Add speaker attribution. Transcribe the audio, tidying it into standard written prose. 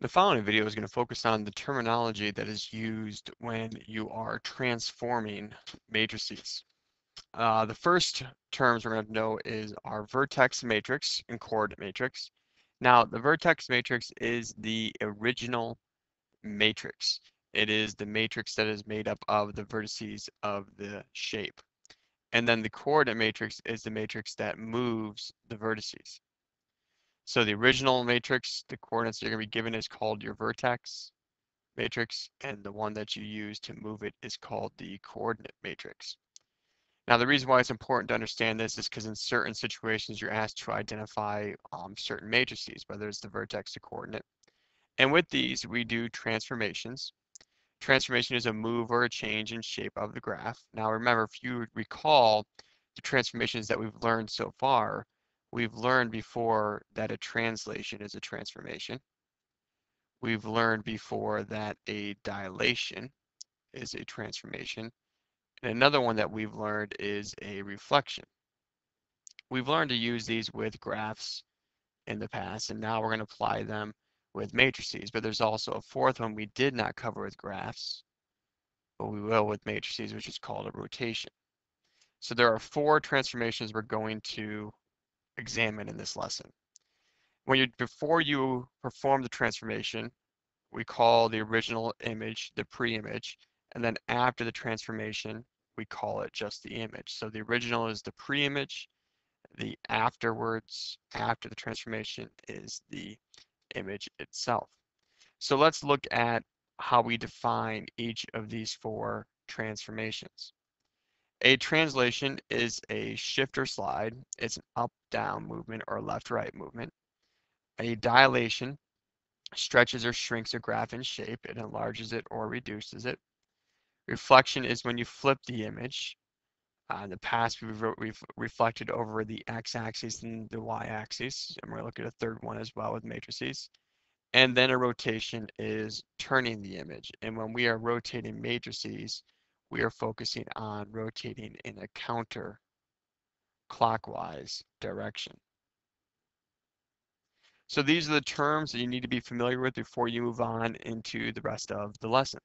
Speaker 1: The following video is going to focus on the terminology that is used when you are transforming matrices. The first terms we're going to know is our vertex matrix and coordinate matrix. Now, the vertex matrix is the original matrix. It is the matrix that is made up of the vertices of the shape. And then the coordinate matrix is the matrix that moves the vertices. So the original matrix, the coordinates you're going to be given is called your vertex matrix, and the one that you use to move it is called the coordinate matrix. Now, the reason why it's important to understand this is because in certain situations you're asked to identify certain matrices, whether it's the vertex or coordinate. And with these, we do transformations. Transformation is a move or a change in shape of the graph. Now, remember, if you recall the transformations that we've learned so far, we've learned before that a translation is a transformation. We've learned before that a dilation is a transformation. And another one that we've learned is a reflection. We've learned to use these with graphs in the past, and now we're going to apply them with matrices. But there's also a fourth one we did not cover with graphs, but we will with matrices, which is called a rotation. So there are four transformations we're going to examine in this lesson. Before you perform the transformation, we call the original image the pre-image, and then after the transformation, we call it just the image. So the original is the pre-image, the afterwards, after the transformation, is the image itself. So let's look at how we define each of these four transformations. A translation is a shift or slide. It's an up-down movement or left-right movement. A dilation stretches or shrinks a graph in shape. It enlarges it or reduces it. Reflection is when you flip the image. In the past, we've reflected over the x-axis and the y-axis, and we're going to look at a third one as well with matrices. And then a rotation is turning the image. And when we are rotating matrices, we are focusing on rotating in a counterclockwise direction. So these are the terms that you need to be familiar with before you move on into the rest of the lesson.